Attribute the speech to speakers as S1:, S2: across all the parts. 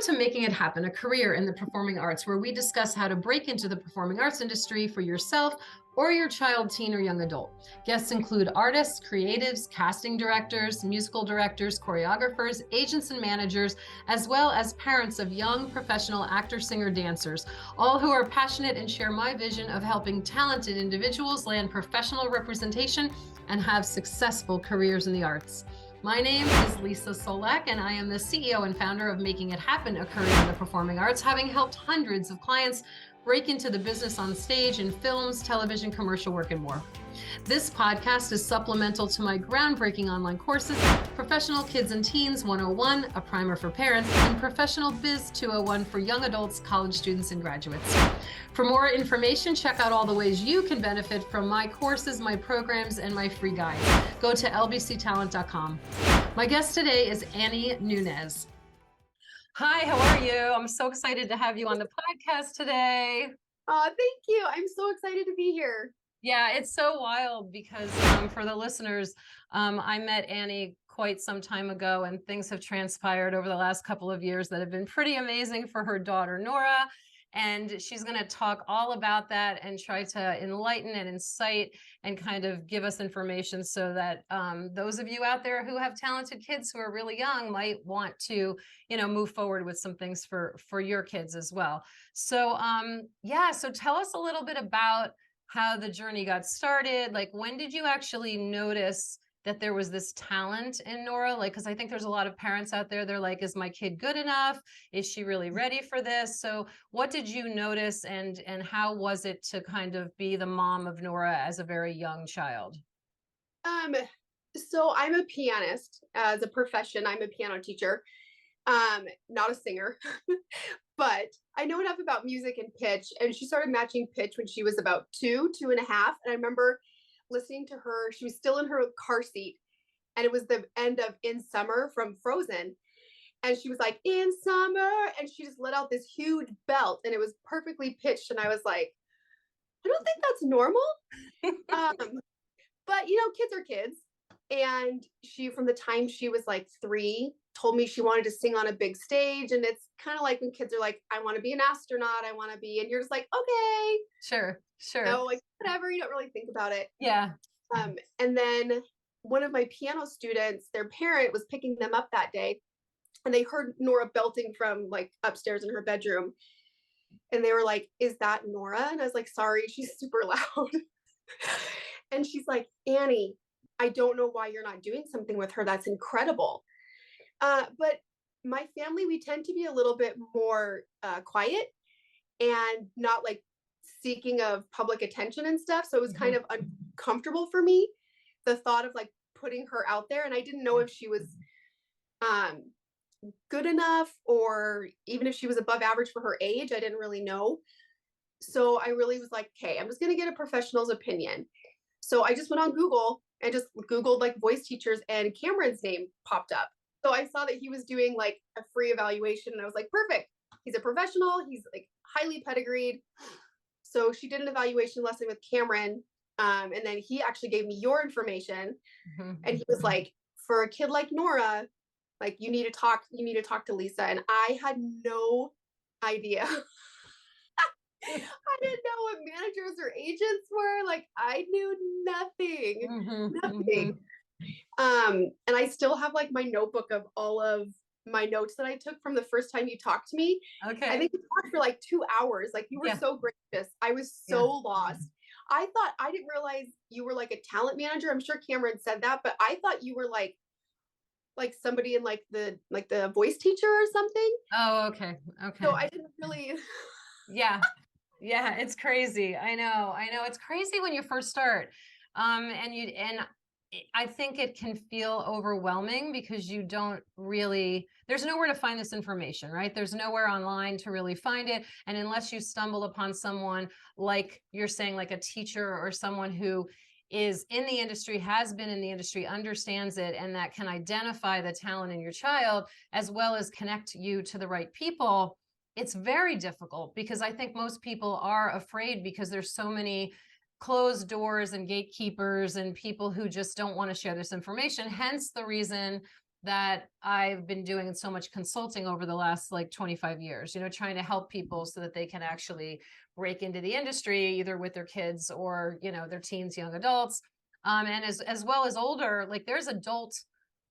S1: to Making It Happen, a career in the performing arts, where we discuss how to break into the performing arts industry for yourself or your child, teen, or young adult. Guests include artists, creatives, casting directors, musical directors, choreographers, agents, and managers, as well as parents of young professional actors, singer, dancers, all who are passionate and share my vision of helping talented individuals land professional representation and have successful careers in the arts. My name is Lisa Solek, and I am the CEO and founder of Making It Happen, a career in the performing arts, having helped hundreds of clients break into the business on stage in films, television, commercial work, and more. This podcast is supplemental to my groundbreaking online courses, Professional Kids and Teens 101, a primer for parents, and Professional Biz 201 for young adults, college students, and graduates. For more information, check out all the ways you can benefit from my courses, my programs, and my free guide. Go to lbctalent.com. My guest today is Annie Nunes. Hi, how are you? I'm so excited to have you on the podcast today.
S2: Thank you. I'm so excited to be here.
S1: Yeah, it's so wild because for the listeners, I met Annie quite some time ago, and things have transpired over the last couple of years that have been pretty amazing for her daughter, Norah. And she's going to talk all about that and try to enlighten and incite and kind of give us information so that those of you out there who have talented kids who are really young might want to, move forward with some things for your kids as well. So, so tell us a little bit about how the journey got started. Like, when did you actually notice that there was this talent in Norah? Like, because I think there's a lot of parents out there, they're like, is my kid good enough? Is she really ready for this? So what did you notice, and how was it to kind of be the mom of Norah as a very young child?
S2: So I'm a pianist as a profession. I'm a piano teacher, not a singer, but I know enough about music and pitch. And she started matching pitch when she was about 2.5. And I remember listening to her. She was still in her car seat, and it was the end of In Summer from Frozen. And she was like, in summer, and she just let out this huge belt, and it was perfectly pitched. And I was like, I don't think that's normal. But kids are kids. And she, from the time she was like 3, told me she wanted to sing on a big stage. And it's kind of like when kids are like, I want to be an astronaut, I want to be, and you're just like, okay,
S1: Sure.
S2: like whatever, you don't really think about it.
S1: Yeah.
S2: And then one of my piano students, their parent was picking them up that day, and they heard Norah belting from like upstairs in her bedroom. And they were like, is that Norah? And I was like, sorry, she's super loud. And she's like, Annie, I don't know why you're not doing something with her. That's incredible. But my family, we tend to be a little bit more quiet and not like seeking of public attention and stuff. So it was kind of uncomfortable for me, the thought of like putting her out there. And I didn't know if she was good enough, or even if she was above average for her age. I didn't really know. So I really was like, okay, I'm just going to get a professional's opinion. So I just went on Google and just Googled like voice teachers, and Cameron's name popped up. So I saw that he was doing like a free evaluation, and I was like, perfect. He's a professional. He's like highly pedigreed. So she did an evaluation lesson with Cameron. And then he actually gave me your information. And he was like, for a kid like Norah, like you need to talk to Lisa. And I had no idea. I didn't know what managers or agents were. Like I knew nothing. And I still have like my notebook of all of my notes that I took from the first time you talked to me.
S1: Okay.
S2: I think we talked for like 2 hours. Like you were so gracious. I was so lost. I didn't realize you were like a talent manager. I'm sure Cameron said that, but I thought you were like somebody in like the voice teacher or something.
S1: Oh, okay.
S2: So I didn't really.
S1: Yeah, it's crazy. I know. It's crazy when you first start. And I think it can feel overwhelming because you don't really, there's nowhere to find this information, right? There's nowhere online to really find it. And unless you stumble upon someone like you're saying, like a teacher or someone who is in the industry, has been in the industry, understands it, and that can identify the talent in your child, as well as connect you to the right people, it's very difficult, because I think most people are afraid because there's so many closed doors and gatekeepers and people who just don't want to share this information. Hence the reason that I've been doing so much consulting over the last like 25 years, you know, trying to help people so that they can actually break into the industry, either with their kids or, you know, their teens, young adults. And as well as older, like there's adult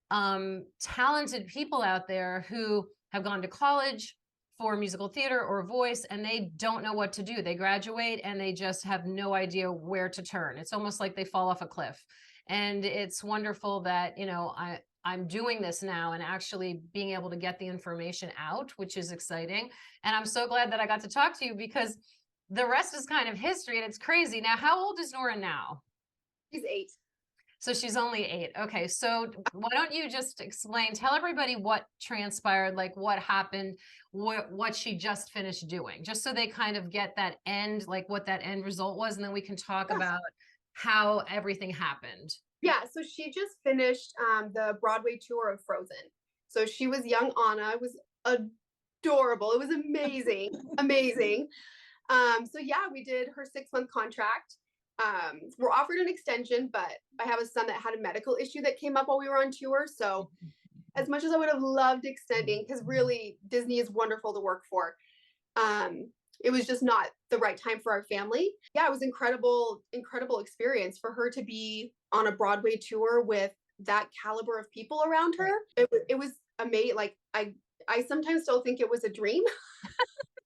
S1: talented people out there who have gone to college for musical theater or voice, and they don't know what to do. They graduate and they just have no idea where to turn. It's almost like they fall off a cliff. And it's wonderful that, you know, I'm doing this now and actually being able to get the information out, which is exciting. And I'm so glad that I got to talk to you, because the rest is kind of history and it's crazy. Now, how old is Norah now?
S2: She's 8.
S1: So she's only 8. Okay. So why don't you just explain, tell everybody what transpired, like what happened, what she just finished doing, just so they kind of get that end, like what that end result was. And then we can talk about how everything happened.
S2: Yeah, so she just finished the Broadway tour of Frozen. So she was young Anna. It was adorable. It was amazing, amazing. So yeah, we did her 6-month contract. We're offered an extension, but I have a son that had a medical issue that came up while we were on tour. So as much as I would have loved extending, because really Disney is wonderful to work for, it was just not the right time for our family. Yeah, it was incredible experience for her to be on a Broadway tour with that caliber of people around her. It was amazing. Like I sometimes still think it was a dream.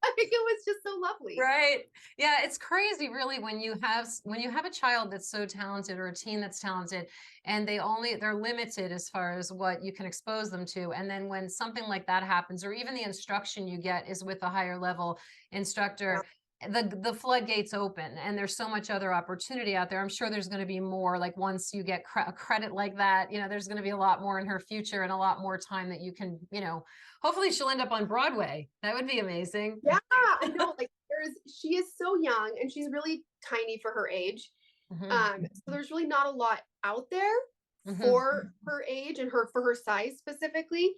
S2: I think it was just so lovely.
S1: Right. Yeah, it's crazy really when you have a child that's so talented or a teen that's talented, and they're limited as far as what you can expose them to. And then when something like that happens, or even the instruction you get is with a higher level instructor, the floodgates open and there's so much other opportunity out there. I'm sure there's going to be more, like once you get a credit like that, you know, there's going to be a lot more in her future and a lot more time that you can, you know, hopefully she'll end up on Broadway. That would be amazing.
S2: Yeah, I know. Like she is so young and she's really tiny for her age. So there's really not a lot out there for her age and for her size specifically.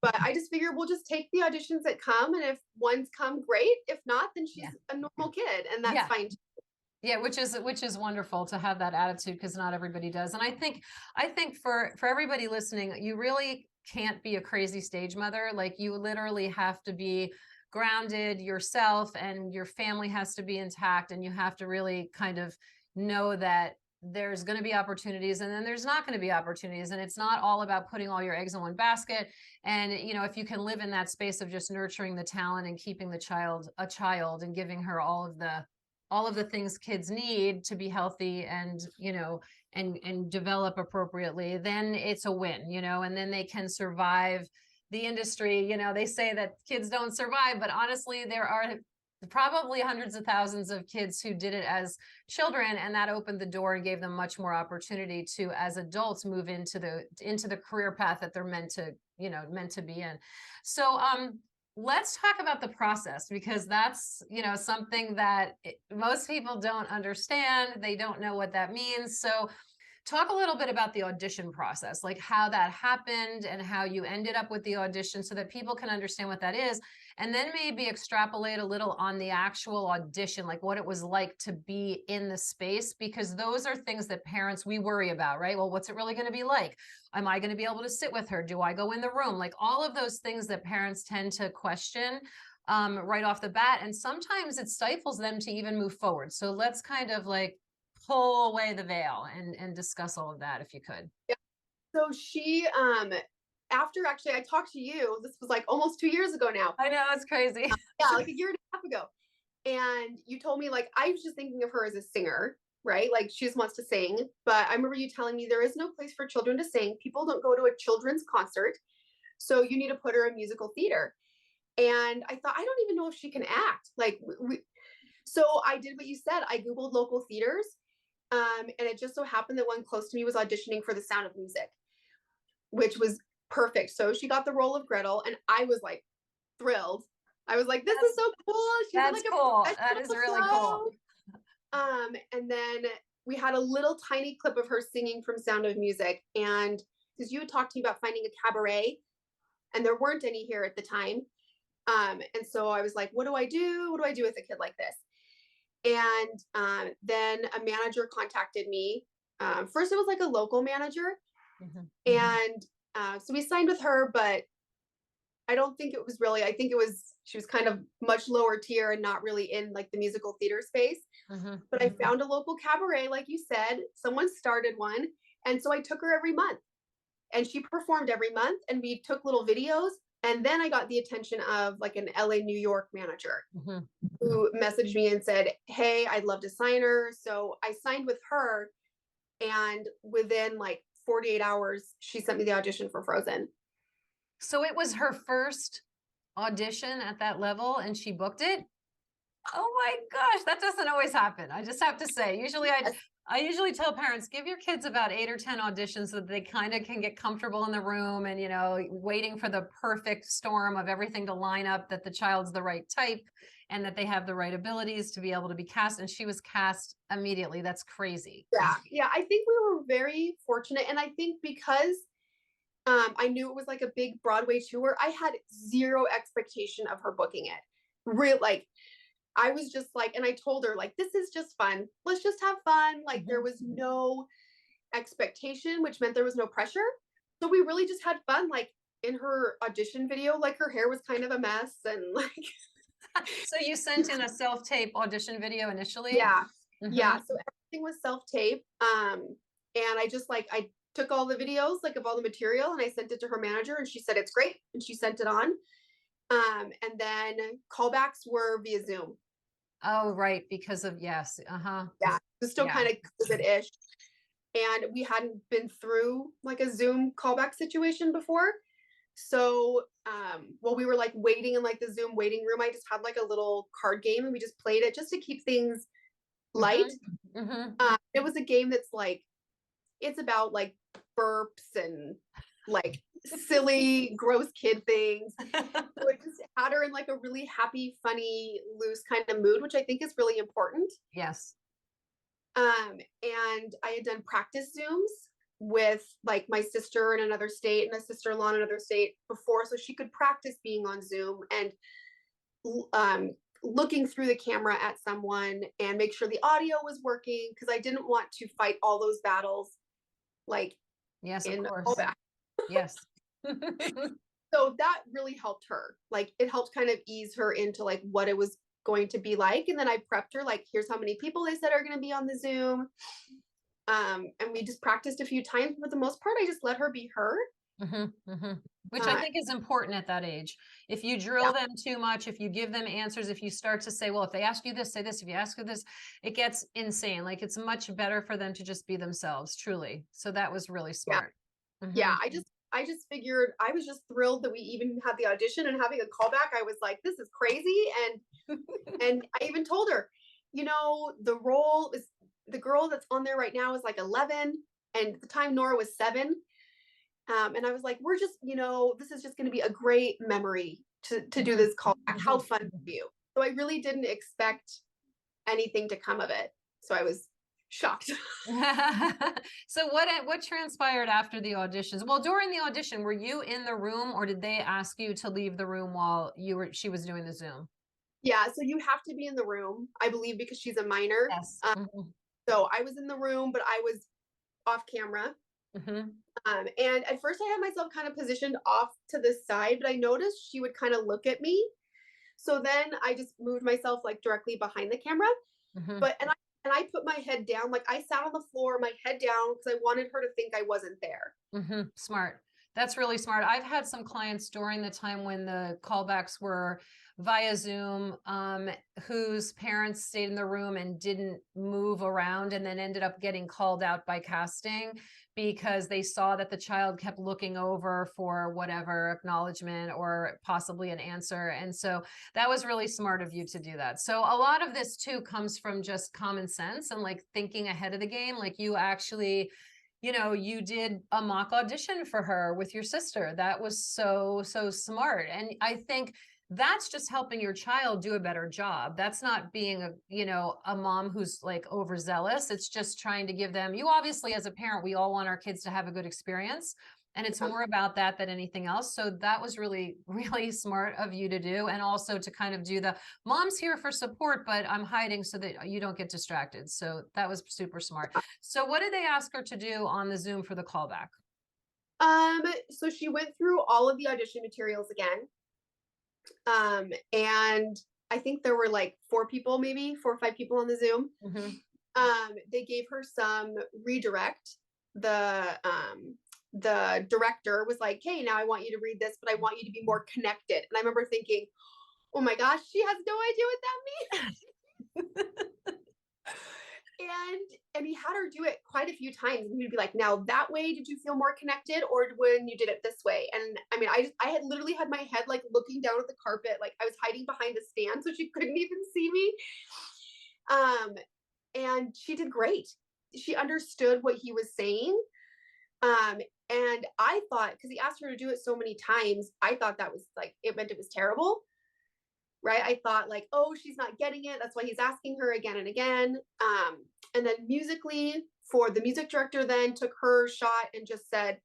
S2: But I just figure we'll just take the auditions that come, and if ones come, great. If not, then she's a normal kid, and that's fine too.
S1: Yeah, which is wonderful to have that attitude, because not everybody does. And I think for everybody listening, you really can't be a crazy stage mother. Like you literally have to be grounded yourself, and your family has to be intact, and you have to really kind of know that there's going to be opportunities and then there's not going to be opportunities, and it's not all about putting all your eggs in one basket. And you know, if you can live in that space of just nurturing the talent and keeping the child a child and giving her all of the things kids need to be healthy and, you know, and develop appropriately, then it's a win, you know. And then they can survive the industry. You know, they say that kids don't survive, but honestly, there are probably hundreds of thousands of kids who did it as children, and that opened the door and gave them much more opportunity to, as adults, move into the career path that they're meant to be in. So let's talk about the process, because that's, you know, something that most people don't understand. They don't know what that means. So talk a little bit about the audition process, like how that happened and how you ended up with the audition, so that people can understand what that is. And then maybe extrapolate a little on the actual audition, like what it was like to be in the space, because those are things that parents, we worry about, right? Well, what's it really going to be like? Am I going to be able to sit with her? Do I go in the room? Like all of those things that parents tend to question right off the bat. And sometimes it stifles them to even move forward. So let's kind of like pull away the veil and discuss all of that, if you could.
S2: Yeah. So she after actually I talked to you, this was like almost 2 years ago now.
S1: I know, it's crazy.
S2: Yeah, like a year and a half ago. And you told me, like, I was just thinking of her as a singer, right? Like she just wants to sing. But I remember you telling me there is no place for children to sing. People don't go to a children's concert. So you need to put her in musical theater. And I thought, I don't even know if she can act. Like, so I did what you said. I Googled local theaters. And it just so happened that one close to me was auditioning for The Sound of Music, which was perfect. So she got the role of Gretel, and I was like thrilled. I was like, this is so cool. She's
S1: that's
S2: like
S1: cool. That is really cool.
S2: And then we had a little tiny clip of her singing from Sound of Music. And because you had talked to me about finding a cabaret, and there weren't any here at the time. And so I was like, what do I do? What do I do with a kid like this? And then a manager contacted me. First, it was like a local manager. And So we signed with her, but I don't think it was really, I think she was kind of much lower tier and not really in like the musical theater space. But I found a local cabaret, like you said, someone started one. And so I took her every month and she performed every month and we took little videos. And then I got the attention of like an LA, New York manager who messaged me and said, hey, I'd love to sign her. So I signed with her. And within like 48 hours, she sent me the audition for Frozen.
S1: So it was her first audition at that level and she booked it? Oh my gosh, that doesn't always happen. I just have to say, usually I usually tell parents, give your kids about 8 or 10 auditions so that they kind of can get comfortable in the room and, you know, waiting for the perfect storm of everything to line up, that the child's the right type and that they have the right abilities to be able to be cast. And she was cast immediately. That's crazy.
S2: Yeah. Yeah. I think we were very fortunate. And I think because I knew it was like a big Broadway tour, I had zero expectation of her booking it. Real, like, I was just like, and I told her, like, this is just fun. Let's just have fun. Like, there was no expectation, which meant there was no pressure. So we really just had fun. Like, in her audition video, like, her hair was kind of a mess. And, like,
S1: So you sent in a self-tape audition video initially?
S2: yeah. Yeah. So everything was self-tape. And I just, like, I took all the videos, like, of all the material and I sent it to her manager and she said, it's great. And she sent it on. And then callbacks were via Zoom.
S1: Oh, right. Because of, yes.
S2: Yeah. It was still kind of COVID-ish. And we hadn't been through like a Zoom callback situation before. So while we were like waiting in like the Zoom waiting room, I just had like a little card game and we just played it just to keep things light. It was a game that's like, it's about like burps and like silly, gross kid things. So it just had her in like a really happy, funny, loose kind of mood, which I think is really important.
S1: Yes.
S2: And I had done practice Zooms with like my sister in another state and a sister-in-law in another state before, so she could practice being on Zoom and looking through the camera at someone and make sure the audio was working, because I didn't want to fight all those battles like
S1: yes,
S2: in
S1: of course.
S2: callback.
S1: Yes.
S2: So that really helped her. Like it helped kind of ease her into like what it was going to be like. And then I prepped her, like, here's how many people they said are going to be on the Zoom. And we just practiced a few times. But for the most part, I just let her be her.
S1: Which I think is important at that age. If you drill them too much, if you give them answers, if you start to say, well, if they ask you this, say this, if you ask you this, it gets insane. Like it's much better for them to just be themselves, truly. So that was really smart.
S2: Yeah, I just figured, I was just thrilled that we even had the audition and having a callback. I was like, this is crazy. And I even told her, you know, the role is, the girl that's on there right now is like 11. And at the time Norah was 7. And I was like, we're just, you know, this is just going to be a great memory to do this callback. How fun for you. So I really didn't expect anything to come of it. So I was shocked.
S1: So what transpired after the auditions? Well, during the audition, were you in the room or did they ask you to leave the room while she was doing the Zoom?
S2: Yeah, so you have to be in the room, I believe, because she's a minor.
S1: Yes.
S2: So I was in the room, but I was off camera. And at first I had myself kind of positioned off to the side, but I noticed she would kind of look at me. So then I just moved myself like directly behind the camera. And I put my head down, like I sat on the floor, my head down, because I wanted her to think I wasn't there.
S1: Smart. That's really smart. I've had some clients during the time when the callbacks were via Zoom, whose parents stayed in the room and didn't move around and then ended up getting called out by casting because they saw that the child kept looking over for whatever acknowledgement or possibly an answer. And so that was really smart of you to do that. So a lot of this too comes from just common sense and like thinking ahead of the game. Like you actually, you know, you did a mock audition for her with your sister. That was so smart. And I think that's just helping your child do a better job. That's not being a mom who's like overzealous. It's just trying to give them, you obviously as a parent, we all want our kids to have a good experience. And it's more about that than anything else. So that was really, really smart of you to do. And also to kind of do the mom's here for support, but I'm hiding so that you don't get distracted. So that was super smart. So what did they ask her to do on the Zoom for the callback?
S2: So she went through all of the audition materials again. And I think there were like 4 people, maybe 4 or 5 people on the Zoom.
S1: Mm-hmm.
S2: They gave her some redirect. The director was like, hey, now I want you to read this, but I want you to be more connected. And I remember thinking, oh my gosh, she has no idea what that means. And he had her do it quite a few times, and he'd be like, now that way did you feel more connected, or when you did it this way? And I mean, I had literally had my head like looking down at the carpet, like I was hiding behind a stand so she couldn't even see me. And she did great. She understood what he was saying. And I thought, because he asked her to do it so many times, I thought that was like, it meant it was terrible. Right. I thought like, oh, she's not getting it. That's why he's asking her again and again. And then musically, for the music director then took her shot and just said,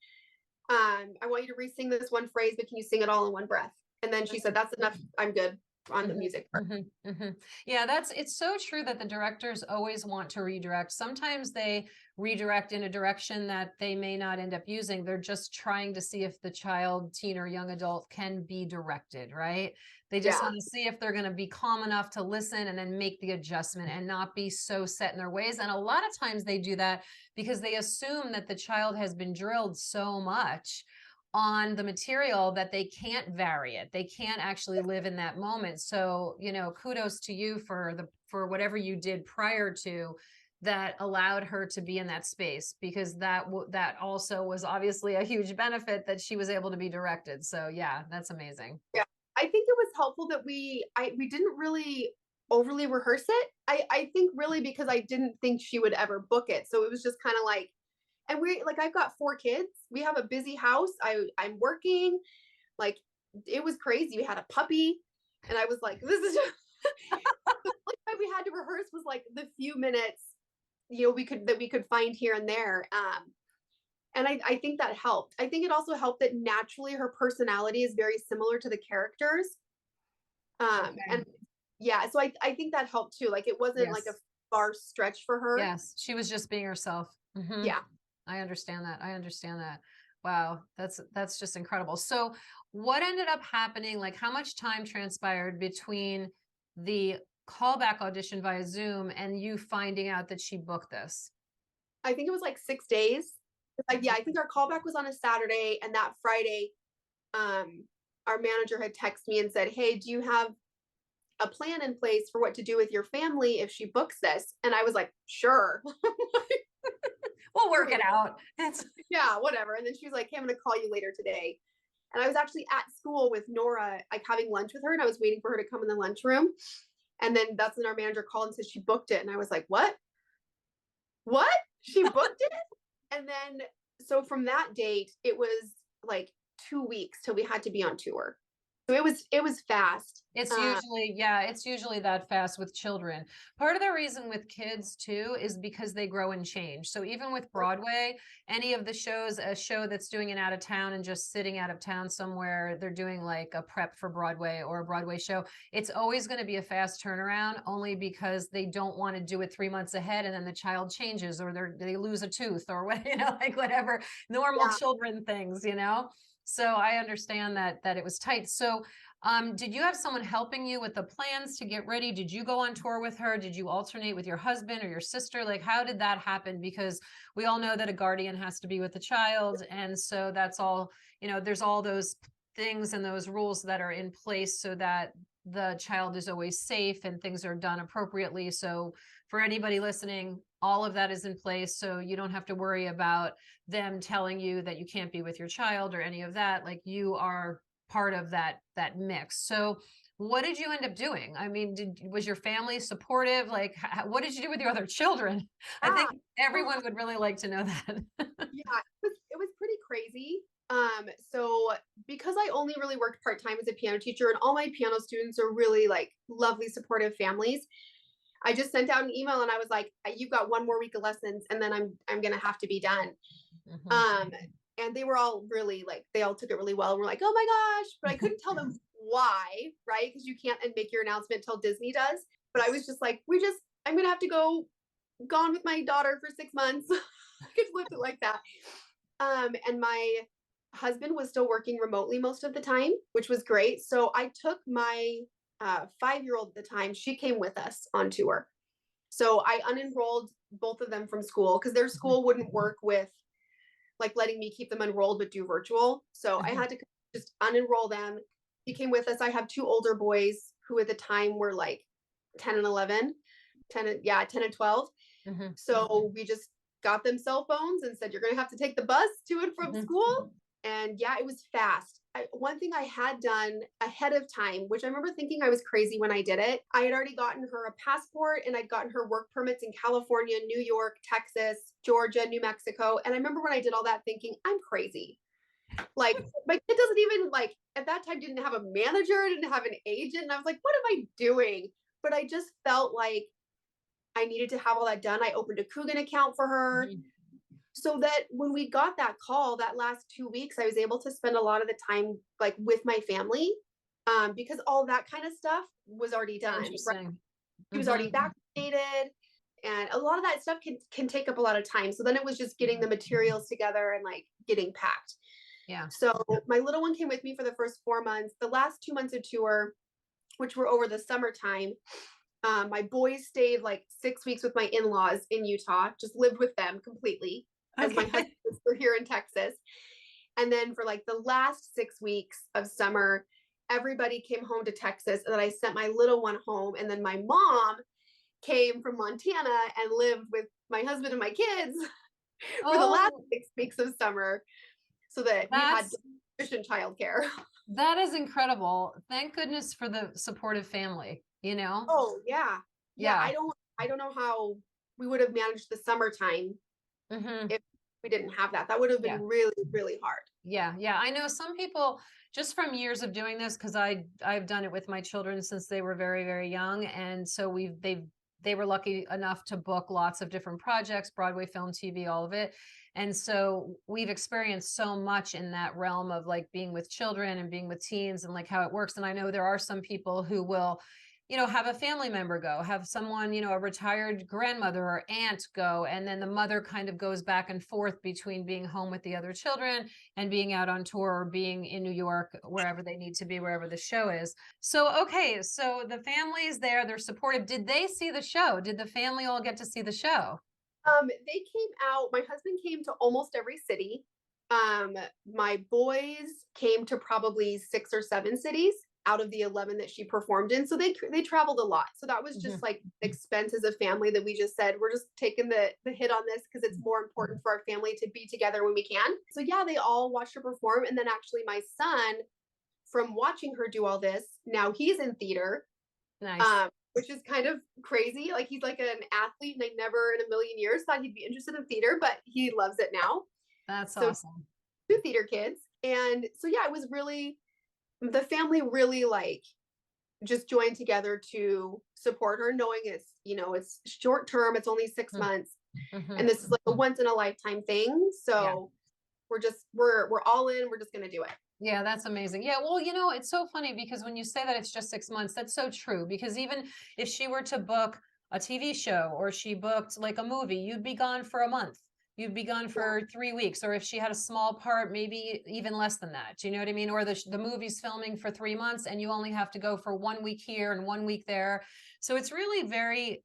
S2: I want you to re-sing this one phrase, but can you sing it all in one breath? And then she said, that's enough. I'm good on the music part.
S1: Mm-hmm, mm-hmm. Yeah, it's so true that the directors always want to redirect. Sometimes they redirect in a direction that they may not end up using. They're just trying to see if the child, teen, or young adult can be directed, right? They just want to see if they're going to be calm enough to listen and then make the adjustment and not be so set in their ways. And a lot of times they do that because they assume that the child has been drilled so much on the material that they can't vary it. They can't actually live in that moment. So, kudos to you for whatever you did prior to that allowed her to be in that space, because that also was obviously a huge benefit that she was able to be directed. So yeah, that's amazing.
S2: Yeah. I think it was helpful that we didn't really overly rehearse it. I think really because I didn't think she would ever book it. So it was just kind of like, and I've got 4 kids. We have a busy house. I'm working. Like, it was crazy. We had a puppy, and I was like, this is just the only time we had to rehearse was like the few minutes, we could find here and there. And I think that helped. I think it also helped that naturally her personality is very similar to the characters.
S1: Okay.
S2: And yeah, so I think that helped too. Like, it wasn't like a far stretch for her.
S1: Yes, she was just being herself. Mm-hmm.
S2: Yeah.
S1: I understand that. Wow, that's just incredible. So what ended up happening? Like, how much time transpired between the callback audition via Zoom and you finding out that she booked this?
S2: I think it was like 6 days. I think our callback was on a Saturday, and that Friday, our manager had texted me and said, hey, do you have a plan in place for what to do with your family if she books this? And I was like, sure.
S1: We'll work it out.
S2: Yeah, whatever. And then she was like, hey, I'm going to call you later today. And I was actually at school with Norah, like having lunch with her, and I was waiting for her to come in the lunchroom. And then that's when our manager called and said she booked it. And I was like, what? She booked it? And then, so from that date, it was like 2 weeks till we had to be on tour. So it was fast.
S1: It's usually that fast with children. Part of the reason with kids too is because they grow and change. So even with Broadway, any of the shows, a show that's doing it out of town and just sitting out of town somewhere, they're doing like a prep for Broadway or a Broadway show. It's always going to be a fast turnaround, only because they don't want to do it 3 months ahead and then the child changes or they lose a tooth or what, like whatever normal children things, So I understand that it was tight. So did you have someone helping you with the plans to get ready? Did you go on tour with her? Did you alternate with your husband or your sister? Like, how did that happen? Because we all know that a guardian has to be with the child. And so that's all, there's all those things and those rules that are in place so that the child is always safe and things are done appropriately. So for anybody listening, all of that is in place. So you don't have to worry about them telling you that you can't be with your child or any of that. Like, you are part of that mix. So what did you end up doing? I mean, was your family supportive? Like, what did you do with your other children? I think everyone would really like to know that.
S2: Yeah, it was pretty crazy. So because I only really worked part-time as a piano teacher, and all my piano students are really like lovely, supportive families, I just sent out an email and I was like, you've got 1 more week of lessons and then I'm going to have to be done. Mm-hmm. And they were all really like, they all took it really well and were like, oh my gosh, but I couldn't tell them why, right? Because you can't make your announcement till Disney does. But I was just like, I'm going to have to go gone with my daughter for 6 months. I could live it like that. And my husband was still working remotely most of the time, which was great. So I took my 5-year-old at the time. She came with us on tour. So I unenrolled both of them from school because their school wouldn't work with like letting me keep them enrolled but do virtual. So I had to just unenroll them. He came with us. I have 2 older boys who at the time were like 10 and 11, 10 and 12. So we just got them cell phones and said, you're going to have to take the bus to and from school. And yeah, it was fast. One thing I had done ahead of time, which I remember thinking I was crazy when I did it, I had already gotten her a passport and I'd gotten her work permits in California, New York, Texas, Georgia, New Mexico. And I remember when I did all that thinking, I'm crazy. Like my kid doesn't even like at that time didn't have a manager, didn't have an agent. And I was like, what am I doing? But I just felt like I needed to have all that done. I opened a Coogan account for her. So that when we got that call that last 2 weeks, I was able to spend a lot of the time like with my family because all that kind of stuff was already done. Right? She was already vaccinated, and a lot of that stuff can take up a lot of time. So then it was just getting the materials together and like getting packed.
S1: Yeah.
S2: So my little one came with me for the first 4 months. The last 2 months of tour, which were over the summertime, my boys stayed like 6 weeks with my in-laws in Utah, just lived with them completely. As my husband was here in Texas. And then for like the last 6 weeks of summer, everybody came home to Texas. And then I sent my little one home. And then my mom came from Montana and lived with my husband and my kids for the last 6 weeks of summer so that we had sufficient childcare.
S1: That is incredible. Thank goodness for the supportive family, you know?
S2: Oh, yeah. Yeah. I don't know how we would have managed the summertime if we didn't have that. That would have been really, really hard.
S1: Yeah. I know some people just from years of doing this, because I've done it with my children since they were very, very young. And so they were lucky enough to book lots of different projects, Broadway, film, TV, all of it. And so we've experienced so much in that realm of like being with children and being with teens and like how it works. And I know there are some people who will, have a family member go, have someone, a retired grandmother or aunt go, and then the mother kind of goes back and forth between being home with the other children and being out on tour or being in New York, wherever they need to be, wherever the show is. So, okay, so the family's there, they're supportive. Did they see the show? Did the family all get to see the show?
S2: They came out, my husband came to almost every city. My boys came to probably 6 or 7 cities out of the 11 that she performed in. So they traveled a lot. So that was just like expense as a family that we just said, we're just taking the hit on this because it's more important for our family to be together when we can. So yeah, they all watched her perform. And then actually my son, from watching her do all this, now he's in theater.
S1: Nice.
S2: Which is kind of crazy. Like he's like an athlete and I never in a million years thought he'd be interested in theater, but he loves it now.
S1: That's awesome.
S2: 2 theater kids. And so yeah, it was really, the family really like just joined together to support her, knowing it's short term, it's only 6 months. And this is like a once in a lifetime thing. So we're all in, we're just gonna do it.
S1: Yeah, that's amazing. Yeah, well, it's so funny because when you say that it's just 6 months, that's so true. Because even if she were to book a TV show or she booked like a movie, you'd be gone for a month. You'd be gone for 3 weeks. Or if she had a small part, maybe even less than that. Do you know what I mean? Or the movie's filming for 3 months and you only have to go for 1 week here and 1 week there. So it's really very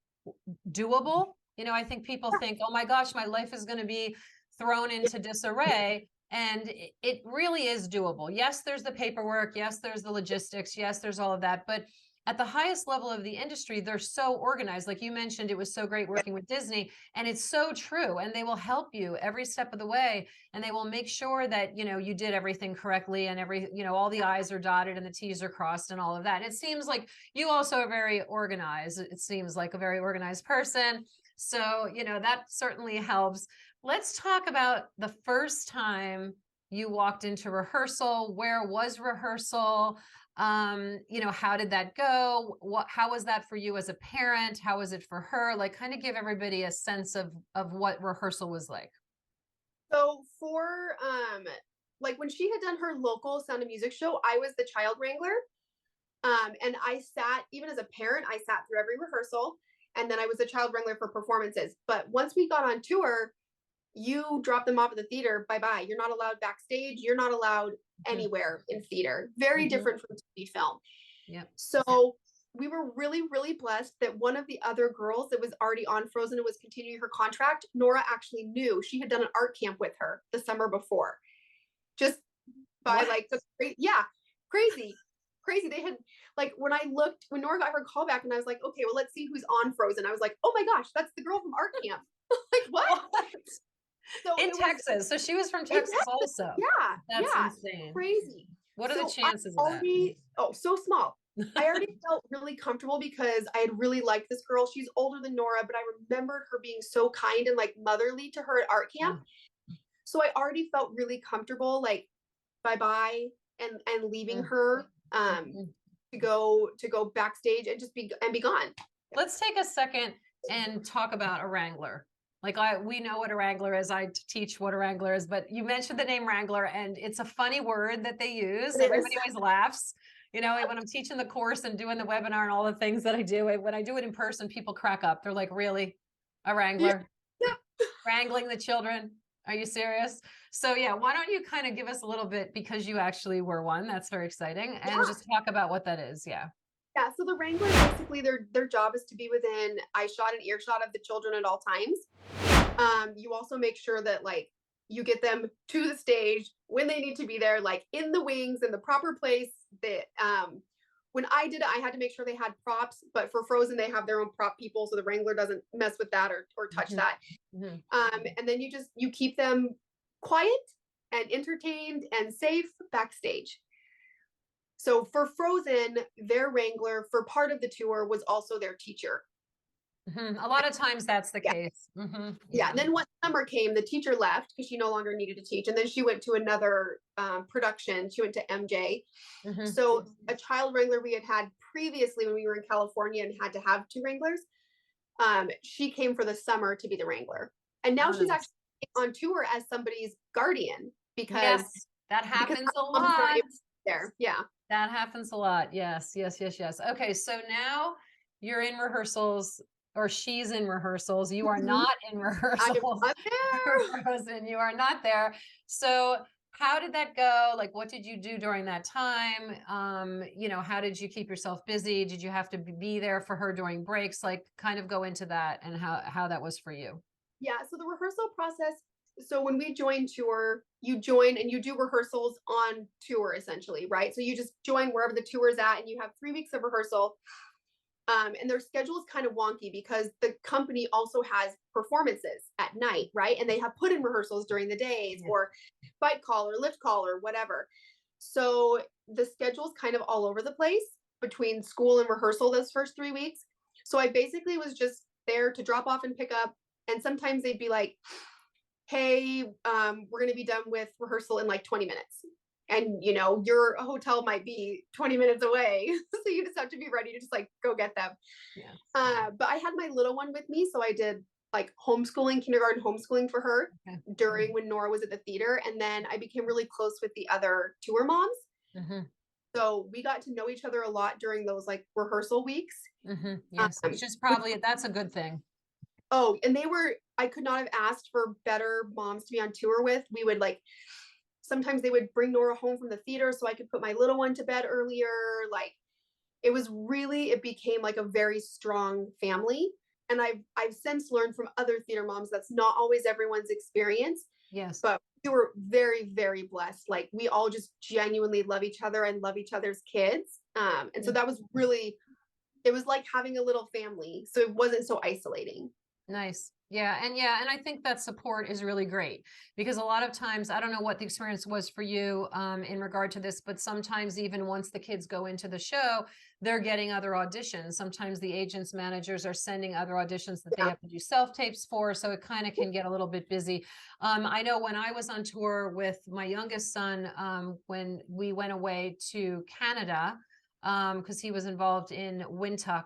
S1: doable. I think people think, oh my gosh, my life is going to be thrown into disarray. And it really is doable. Yes, there's the paperwork. Yes, there's the logistics. Yes, there's all of that. But at the highest level of the industry, they're so organized. Like you mentioned, it was so great working with Disney, and it's so true. And they will help you every step of the way. And they will make sure that, you did everything correctly and all the I's are dotted and the T's are crossed and all of that. And it seems like you also are very organized. It seems like a very organized person. So, that certainly helps. Let's talk about the first time you walked into rehearsal. Where was rehearsal? How did that go? How was that for you as a parent? How was it for her? Like, kind of give everybody a sense of what rehearsal was like.
S2: So for like when she had done her local Sound of Music show, I was the child wrangler. And I sat, even as a parent, I sat through every rehearsal. And then I was a child wrangler for performances. But once we got on tour, you drop them off at the theater, bye-bye. You're not allowed backstage. You're not allowed anywhere in theater. Very different from TV film.
S1: Yeah.
S2: So we were really, really blessed that one of the other girls that was already on Frozen and was continuing her contract, Norah actually knew. She had done an art camp with her the summer before. Just by like the crazy. They had like when Norah got her call back and I was like, okay, well, let's see who's on Frozen. I was like, oh my gosh, that's the girl from art camp. Like what?
S1: So in Texas. So she was from Texas also.
S2: Yeah.
S1: That's insane.
S2: Crazy.
S1: What are the chances of that?
S2: Oh, so small. I already felt really comfortable because I had really liked this girl. She's older than Norah, but I remembered her being so kind and like motherly to her at art camp. So I already felt really comfortable, like bye-bye and leaving her to go backstage and just be gone.
S1: Let's take a second and talk about a Wrangler. Like we know what a Wrangler is. I teach what a Wrangler is, but you mentioned the name Wrangler and it's a funny word that they use. Everybody always laughs. You know, when I'm teaching the course and doing the webinar and all the things that I do, when I do it in person, people crack up. They're like, really? A Wrangler?
S2: Yeah.
S1: Wrangling the children? Are you serious? So yeah, why don't you kind of give us a little bit, because you actually were one, that's very exciting, and just talk about what that is. Yeah,
S2: so the Wrangler, basically their job is to be within eyeshot and earshot of the children at all times. You also make sure that like you get them to the stage when they need to be there, like in the wings in the proper place. That when I did it, I had to make sure they had props, but for Frozen they have their own prop people, so the Wrangler doesn't mess with that or touch that. And then you keep them quiet and entertained and safe backstage. So for Frozen, their Wrangler for part of the tour was also their teacher.
S1: A lot of times that's the case.
S2: Yeah. And then when summer came, the teacher left because she no longer needed to teach. And then she went to another production. She went to MJ. So a child Wrangler we had previously when we were in California and had to have two Wranglers, she came for the summer to be the Wrangler. And now she's actually on tour as somebody's guardian because
S1: that happens a lot.
S2: There. Yeah.
S1: That happens a lot. Yes. Okay. So now you're in rehearsals, or she's in rehearsals. You are not in rehearsals. Frozen. You are not there. So how did that go? Like, what did you do during that time? How did you keep yourself busy? Did you have to be there for her during breaks? Like, kind of go into that and how that was for you.
S2: Yeah. So the rehearsal process. So when we join tour, you join and you do rehearsals on tour essentially, right? So you just join wherever the tour is at and you have 3 weeks of rehearsal. And their schedule is kind of wonky because the company also has performances at night, right? And they have put in rehearsals during the days or fight call or lift call or whatever. So the schedule is kind of all over the place between school and rehearsal those first 3 weeks. So I basically was just there to drop off and pick up. And sometimes they'd be like, hey, we're going to be done with rehearsal in like 20 minutes. And, your hotel might be 20 minutes away. So you just have to be ready to just like go get them. But I had my little one with me. So I did like kindergarten homeschooling for her during when Norah was at the theater. And then I became really close with the other tour moms. So we got to know each other a lot during those like rehearsal weeks.
S1: Yes, which is that's a good thing.
S2: Oh, and I could not have asked for better moms to be on tour with. We would sometimes they would bring Norah home from the theater so I could put my little one to bed earlier. Like it became like a very strong family. And I've since learned from other theater moms that's not always everyone's experience.
S1: Yes.
S2: But we were very, very blessed. Like we all just genuinely love each other and love each other's kids. And so that was it was like having a little family. So it wasn't so isolating.
S1: Nice. Yeah. And I think that support is really great because a lot of times, I don't know what the experience was for you in regard to this, but sometimes even once the kids go into the show, they're getting other auditions. Sometimes the agents, managers are sending other auditions that they have to do self-tapes for. So it kind of can get a little bit busy. I know when I was on tour with my youngest son, when we went away to Canada, because he was involved in Wintuck.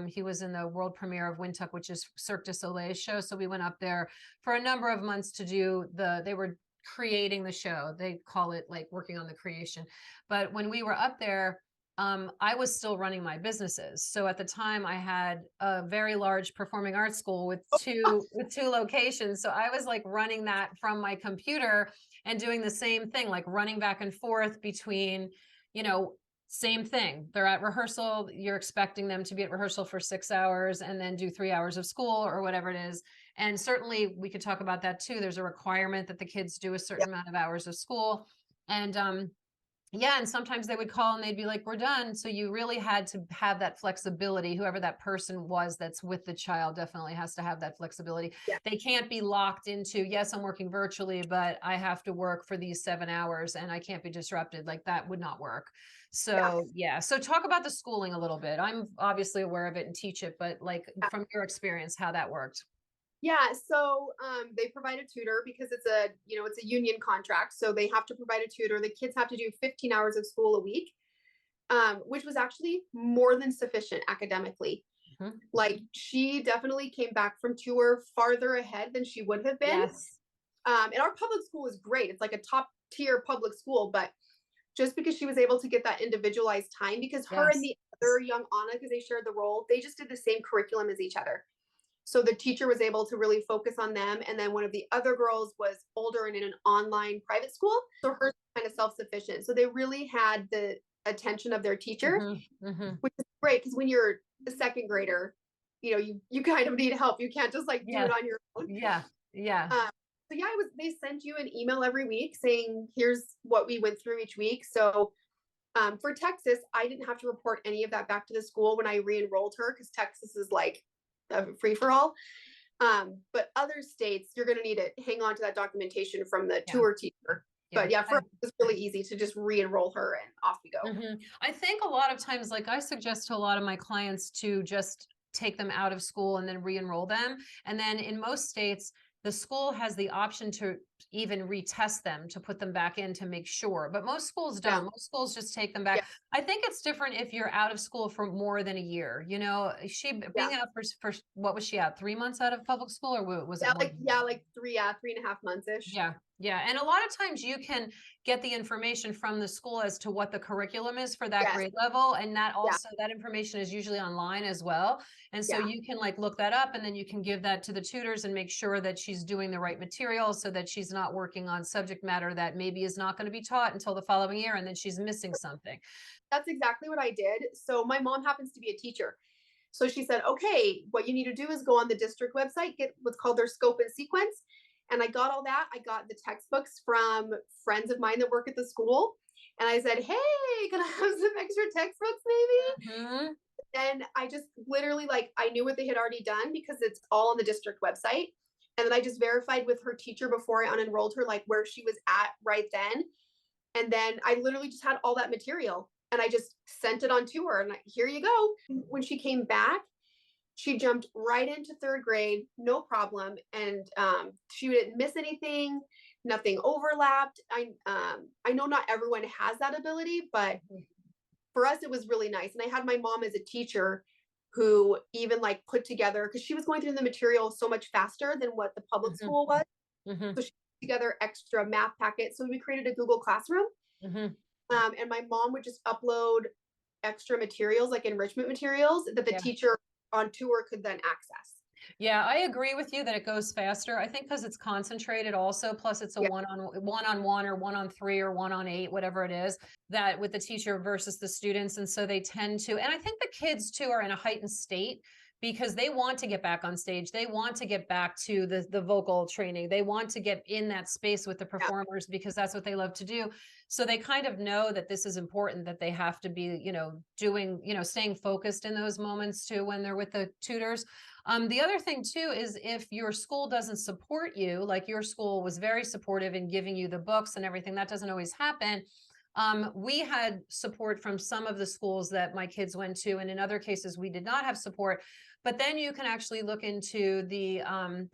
S1: He was in the world premiere of Wintuck, which is Cirque du Soleil's show. So we went up there for a number of months to do they were creating the show. They call it like working on the creation. But when we were up there, I was still running my businesses. So at the time I had a very large performing arts school with two locations. So I was like running that from my computer and doing the same thing, like running back and forth between, you know, same thing. They're at rehearsal. You're expecting them to be at rehearsal for 6 hours and then do 3 hours of school or whatever it is. And certainly we could talk about that too. There's a requirement that the kids do a certain amount of hours of school. And yeah, and sometimes they would call and they'd be like, we're done. So you really had to have that flexibility. Whoever that person was that's with the child definitely has to have that flexibility.
S2: Yeah.
S1: They can't be locked into, yes, I'm working virtually, but I have to work for these 7 hours and I can't be disrupted. Like that would not work. So yeah. So talk about the schooling a little bit. I'm obviously aware of it and teach it, but like from your experience, how that worked.
S2: Yeah, so they provide a tutor because it's a, you know, it's a union contract. So they have to provide a tutor. The kids have to do 15 hours of school a week, which was actually more than sufficient academically.
S1: Mhm.
S2: Like she definitely came back from tour farther ahead than she would have been.
S1: Yes.
S2: And our public school is great. It's like a top tier public school, but just because she was able to get that individualized time, because her and
S1: Yes.
S2: the other young Anna, because they shared the role, they just did the same curriculum as each other. So the teacher was able to really focus on them. And then one of the other girls was older and in an online private school. So her kind of self-sufficient. So they really had the attention of their teacher, which is great because when you're a second grader, you know, you kind of need help. You can't just like do it on your own.
S1: Yeah. Yeah.
S2: So yeah, they sent you an email every week saying, here's what we went through each week. So for Texas, I didn't have to report any of that back to the school when I re-enrolled her because Texas is like a free for all. But other states, you're going to need to hang on to that documentation from the tour teacher. But yeah, for us, it's really easy to just re-enroll her and off we go.
S1: I think a lot of times, like I suggest to a lot of my clients to just take them out of school and then re-enroll them. And then in most states, the school has the option to even retest them to put them back in to make sure. But most schools don't. Most schools just take them back. I think it's different if you're out of school for more than a year. You know, she being out for what was she out? 3 months out of public school, or was it more?
S2: Like 3.5 months ish.
S1: Yeah. And a lot of times you can get the information from the school as to what the curriculum is for that grade level. And that also, that information is usually online as well. And so you can like look that up and then you can give that to the tutors and make sure that she's doing the right material so that she's not working on subject matter that maybe is not going to be taught until the following year. And then she's missing something.
S2: That's exactly what I did. So my mom happens to be a teacher. So she said, okay, what you need to do is go on the district website, get what's called their scope and sequence. And I got all that. I got the textbooks from friends of mine that work at the school. And I said, hey, can I have some extra textbooks maybe? And I just literally like, I knew what they had already done because it's all on the district website. And then I just verified with her teacher before I unenrolled her, like where she was at right then. And then I literally just had all that material and I just sent it on to her. And here you go. When she came back, she jumped right into third grade, no problem. And she didn't miss anything. Nothing overlapped. I know not everyone has that ability, but for us, it was really nice. And I had my mom as a teacher who even like put together, because she was going through the material so much faster than what the public school was. So she put together extra math packets. So we created a Google Classroom. And my mom would just upload extra materials, like enrichment materials that the teacher on tour could then access.
S1: Yeah, I agree with you that it goes faster. I think because it's concentrated also, plus it's a one-on-one or 1-on-3 or 1-on-8, whatever it is, that with the teacher versus the students. And so they tend to, and I think the kids too are in a heightened state because they want to get back on stage. They want to get back to the vocal training. They want to get in that space with the performers because that's what they love to do. So they kind of know that this is important, that they have to be, you know, doing, you know, staying focused in those moments too when they're with the tutors. The other thing too is if your school doesn't support you, like your school was very supportive in giving you the books and everything, that doesn't always happen. We had support from some of the schools that my kids went to, and in other cases we did not have support. But then you can actually look into the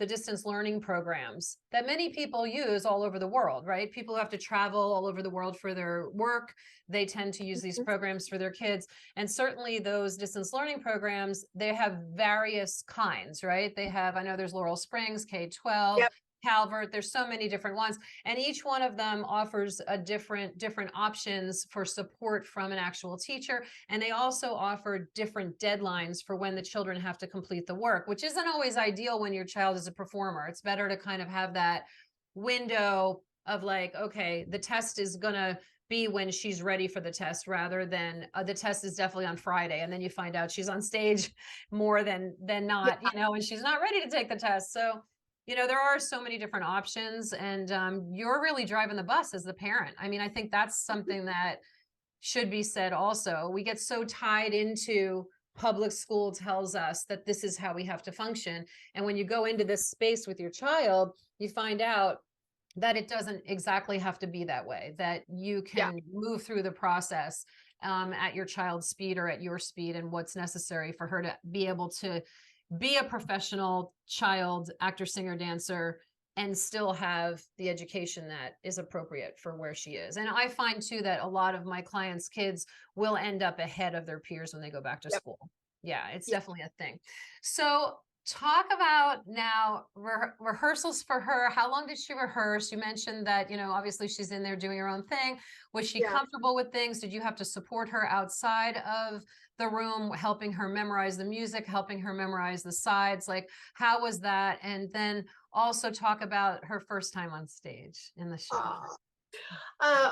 S1: distance learning programs that many people use all over the world, right? People who have to travel all over the world for their work, they tend to use these programs for their kids. And certainly those distance learning programs, they have various kinds, right? They have, I know there's Laurel Springs, K-12. Calvert. There's so many different ones, and each one of them offers a different options for support from an actual teacher. And they also offer different deadlines for when the children have to complete the work, which isn't always ideal when your child is a performer. It's better to kind of have that window of like, okay, the test is gonna be when she's ready for the test, rather than the test is definitely on Friday, and then you find out she's on stage more than not, and she's not ready to take the test. So there are so many different options, and you're really driving the bus as the parent. I mean, I think that's something that should be said also. We get so tied into public school tells us that this is how we have to function. And when you go into this space with your child, you find out that it doesn't exactly have to be that way, that you can move through the process at your child's speed or at your speed, and what's necessary for her to be able to be a professional child actor, singer, dancer, and still have the education that is appropriate for where she is. And I find too that a lot of my clients' kids will end up ahead of their peers when they go back to school. Yeah, it's definitely a thing. So talk about now rehearsals for her. How long did she rehearse? You mentioned that, obviously she's in there doing her own thing. Was she comfortable with things? Did you have to support her outside of the room, helping her memorize the music, helping her memorize the sides? Like, how was that? And then also talk about her first time on stage in the show.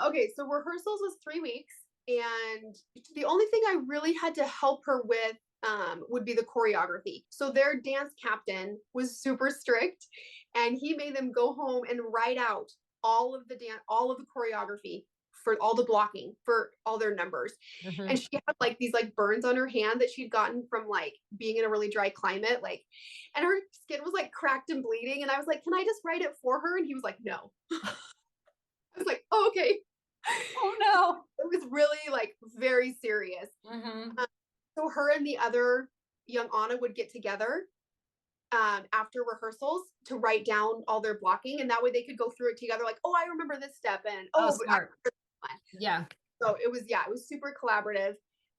S2: Okay, so rehearsals was 3 weeks, and the only thing I really had to help her with would be the choreography. So their dance captain was super strict, and he made them go home and write out all of the choreography for all the blocking for all their numbers. And she had like these like burns on her hand that she'd gotten from like being in a really dry climate, like, and her skin was like cracked and bleeding. And I was like, can I just write it for her? And he was like, no. I was like, oh, okay.
S1: Oh no.
S2: It was really like very serious. So her and the other young Anna would get together after rehearsals to write down all their blocking, and that way they could go through it together. Like, oh, I remember this step, and
S1: smart. Yeah.
S2: So it was super collaborative,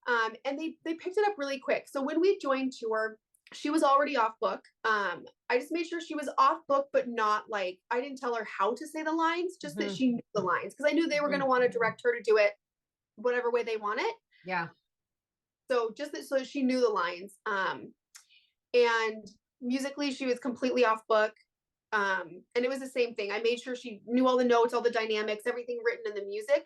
S2: and they picked it up really quick. So when we joined tour, she was already off book. I just made sure she was off book, but not like, I didn't tell her how to say the lines, just that she knew the lines, because I knew they were going to want to direct her to do it whatever way they want it.
S1: Yeah.
S2: So just that, so she knew the lines. And musically, she was completely off book. And it was the same thing. I made sure she knew all the notes, all the dynamics, everything written in the music,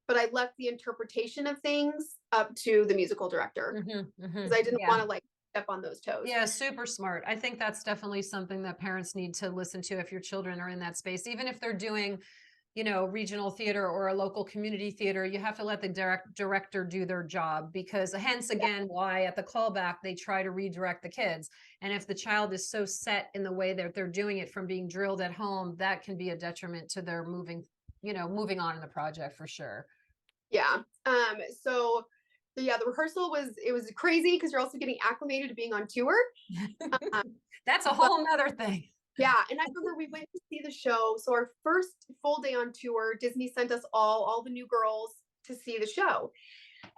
S2: but I left the interpretation of things up to the musical director, because I didn't want to like step on those toes.
S1: Yeah, super smart. I think that's definitely something that parents need to listen to if your children are in that space. Even if they're doing, regional theater or a local community theater, you have to let the director do their job, because hence again, why at the callback, they try to redirect the kids. And if the child is so set in the way that they're doing it from being drilled at home, that can be a detriment to their moving on in the project for sure.
S2: Yeah. So the rehearsal was crazy, because you're also getting acclimated to being on tour.
S1: That's a whole nother thing.
S2: Yeah. And I remember we went to see the show. So our first full day on tour, Disney sent us all the new girls to see the show.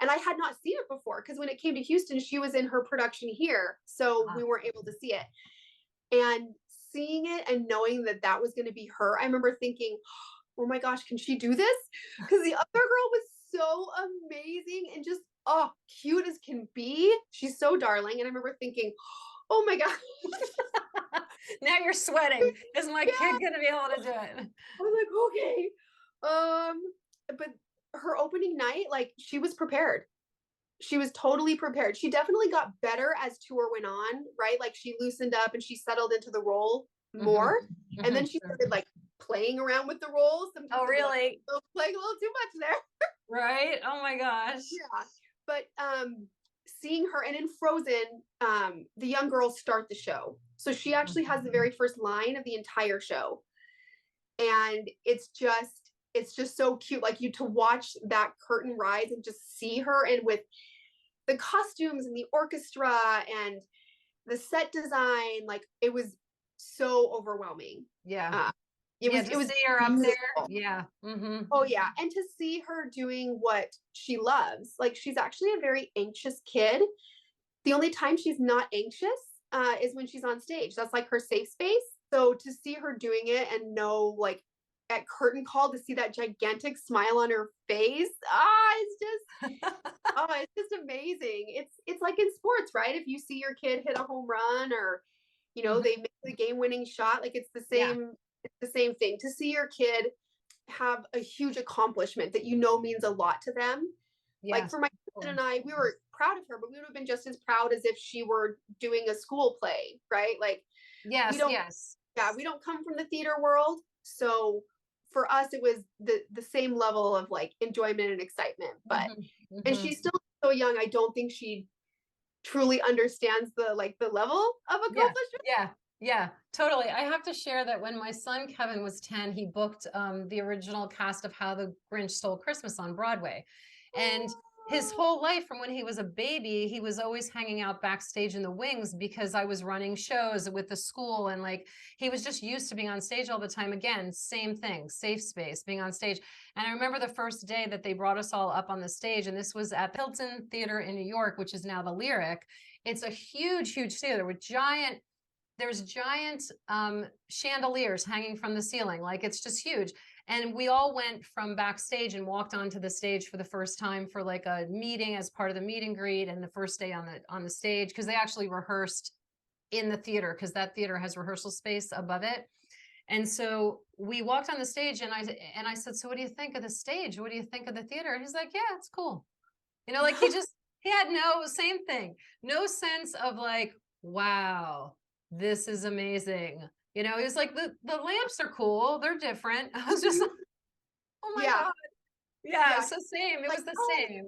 S2: And I had not seen it before, because when it came to Houston, she was in her production here. So we weren't able to see it. And seeing it and knowing that that was going to be her, I remember thinking, oh my gosh, can she do this? Because the other girl was so amazing and just, cute as can be. She's so darling. And I remember thinking, oh my gosh.
S1: Now you're sweating. Is my kid going to be able to do it?
S2: I was like, okay. But her opening night, like, she was prepared. She was totally prepared. She definitely got better as tour went on, right? Like, she loosened up and she settled into the role more. And then she started like playing around with the roles.
S1: Oh, really?
S2: Playing a little too much there.
S1: Right? Oh my gosh.
S2: Yeah. But seeing her, and in Frozen, the young girls start the show. So she actually has the very first line of the entire show. And it's just so cute. Like, to watch that curtain rise and just see her, and with the costumes and the orchestra and the set design, like, it was so overwhelming.
S1: Yeah.
S2: It was
S1: see her up there. Yeah.
S2: Oh yeah. And to see her doing what she loves. Like, she's actually a very anxious kid. The only time she's not anxious is when she's on stage. That's like her safe space. So to see her doing it and know, like, at curtain call, to see that gigantic smile on her face, it's just amazing. It's like in sports, right? If you see your kid hit a home run, or they make the game-winning shot, like it's the
S1: Yeah.
S2: same. It's the same thing to see your kid have a huge accomplishment that means a lot to them.
S1: Yeah.
S2: Like for my cousin and I, we were proud of her, but we would have been just as proud as if she were doing a school play, right? Like
S1: Yes.
S2: we don't,
S1: Yes.
S2: yeah, we don't come from the theater world, so for us it was the same level of like enjoyment and excitement. But and she's still so young, I don't think she truly understands the level of
S1: Yeah.
S2: accomplishment.
S1: Yeah. Yeah, totally. I have to share that when my son Kevin was 10, he booked the original cast of How the Grinch Stole Christmas on Broadway. And his whole life, from when he was a baby, he was always hanging out backstage in the wings because I was running shows with the school, and like he was just used to being on stage all the time. Again, same thing, safe space, being on stage. And I remember the first day that they brought us all up on the stage, and this was at the Hilton Theater in New York, which is now the Lyric. It's a huge, huge theater with there's giant chandeliers hanging from the ceiling. Like it's just huge. And we all went from backstage and walked onto the stage for the first time for like a meeting as part of the meet and greet, and the first day on the stage, because they actually rehearsed in the theater, because that theater has rehearsal space above it. And so we walked on the stage, and I said, so what do you think of the stage? What do you think of the theater? And he's like, yeah, it's cool. Like he had same thing, no sense of like, wow, this is amazing. He was like, the lamps are cool, they're different. I was just like, oh my God. Yeah, so same. It
S2: like,
S1: was the
S2: oh,
S1: same.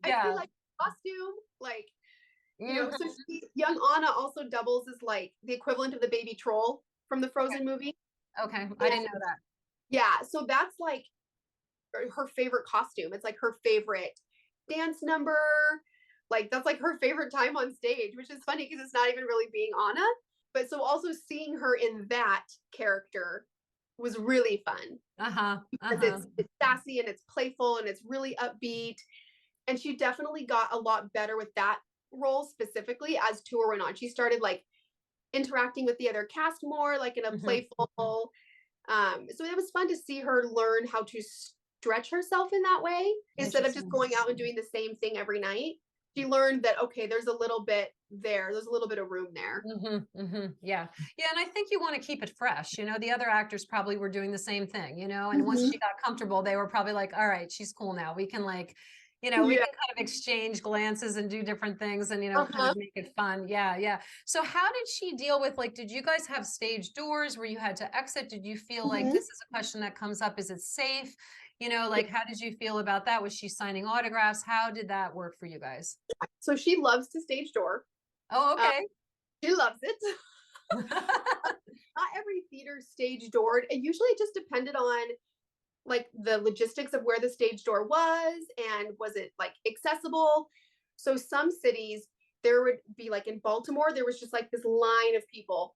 S2: I feel like costume, like so young Anna also doubles as like the equivalent of the baby troll from the Frozen movie.
S1: Okay, I didn't know that.
S2: Yeah, so that's like her favorite costume. It's like her favorite dance number. Like that's like her favorite time on stage, which is funny because it's not even really being Anna. But so also seeing her in that character was really fun. Because it's sassy and it's playful and it's really upbeat. And she definitely got a lot better with that role specifically as tour went on. She started like interacting with the other cast more, like in a playful. So it was fun to see her learn how to stretch herself in that way instead of just going out and doing the same thing every night. She learned that, okay, there's a little bit there's a little bit of room there.
S1: Yeah. And I think you want to keep it fresh. The other actors probably were doing the same thing, and once she got comfortable, they were probably like, all right, she's cool now, we can like we can kind of exchange glances and do different things, and kind of make it fun. Yeah. So how did she deal with, like, did you guys have stage doors where you had to exit? Did you feel like, this is a question that comes up, is it safe? Like, how did you feel about that? Was she signing autographs? How did that work for you guys?
S2: So she loves to stage door.
S1: Oh, okay.
S2: She loves it. Not every theater stage doored. It usually just depended on like the logistics of where the stage door was, and was it like accessible. So some cities, there would be, like in Baltimore, there was just like this line of people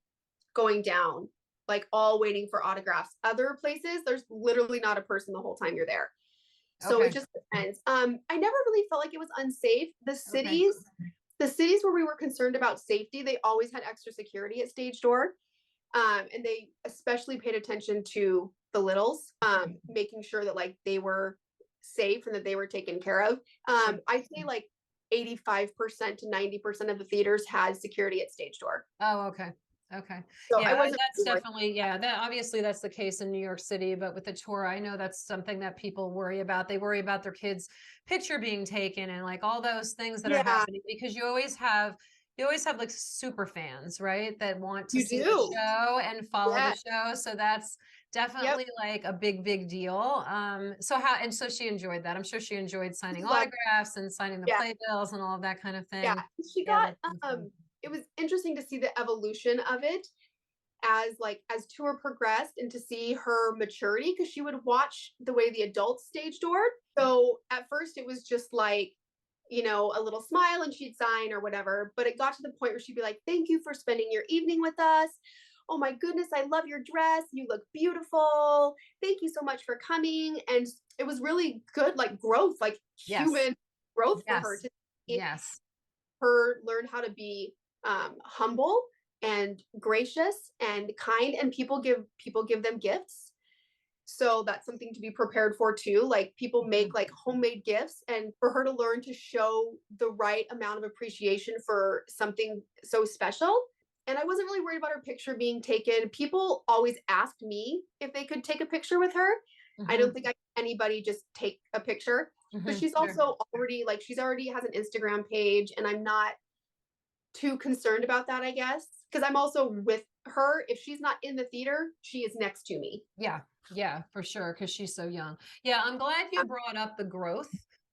S2: going down, like all waiting for autographs. Other places, there's literally not a person the whole time you're there. So it just depends. I never really felt like it was unsafe. The cities where we were concerned about safety, they always had extra security at stage door. And they especially paid attention to the littles, making sure that like they were safe and that they were taken care of. I'd say like 85% to 90% of the theaters had security at stage door.
S1: Oh, okay.
S2: So
S1: yeah, that's definitely, that obviously that's the case in New York City, but with the tour, I know that's something that people worry about. They worry about their kids' picture being taken and like all those things that are happening, because you always have like super fans, right? That want to see the show and follow the show. So that's definitely like a big deal. So she enjoyed that. I'm sure she enjoyed signing autographs and signing the playbills and all of that kind of thing.
S2: Yeah, she got, it was interesting to see the evolution of it as tour progressed, and to see her maturity, because she would watch the way the adults stage doored. So at first it was just like, a little smile and she'd sign or whatever. But it got to the point where she'd be like, thank you for spending your evening with us. Oh my goodness, I love your dress. You look beautiful. Thank you so much for coming. And it was really good, like growth, like human growth for her to her learn how to be humble and gracious and kind, and people give them gifts. So that's something to be prepared for too. Like people make like homemade gifts, and for her to learn to show the right amount of appreciation for something so special. And I wasn't really worried about her picture being taken. People always asked me if they could take a picture with her. I don't think anybody just take a picture, but she's also already like, she's already has an Instagram page, and I'm not too concerned about that, I guess, because I'm also with her. If she's not in the theater, she is next to me.
S1: Yeah. Yeah, for sure. Because she's so young. Yeah. I'm glad you brought up the growth,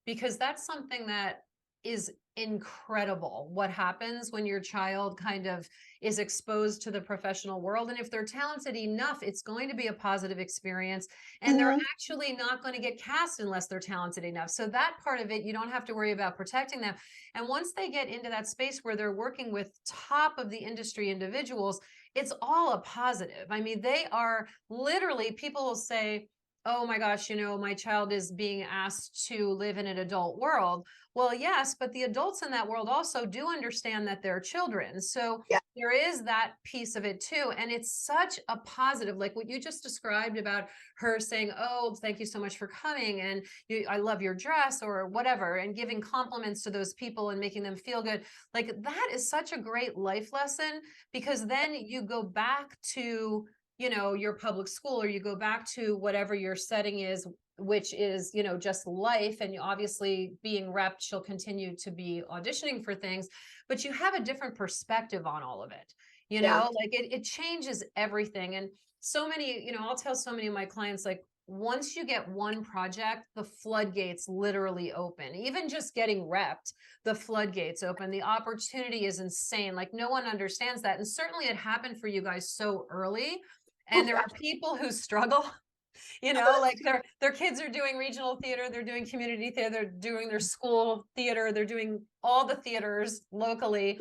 S1: because that's something that is incredible. What happens when your child kind of is exposed to the professional world. And if they're talented enough, it's going to be a positive experience. And they're actually not going to get cast unless they're talented enough. So that part of it, you don't have to worry about protecting them. And once they get into that space where they're working with top of the industry individuals, it's all a positive. I mean, they are literally, people will say, oh my gosh, you know, my child is being asked to live in an adult world. Well, yes, but the adults in that world also do understand that they're children. So
S2: Yeah.
S1: there is that piece of it too. And it's such a positive, like what you just described about her saying, oh, thank you so much for coming. And I love your dress or whatever, and giving compliments to those people and making them feel good. Like that is such a great life lesson, because then you go back to, you know, your public school, or you go back to whatever your setting is, which is, you know, just life. And obviously being repped, she'll continue to be auditioning for things, but you have a different perspective on all of it, you know, like it changes everything. And so many, you know, I'll tell so many of my clients, like, once you get one project, the floodgates literally open. Even just getting repped, the floodgates open. The opportunity is insane. Like no one understands that. And certainly it happened for you guys so early. And there are people who struggle, you know, like their kids are doing regional theater, they're doing community theater, they're doing their school theater, they're doing all the theaters locally.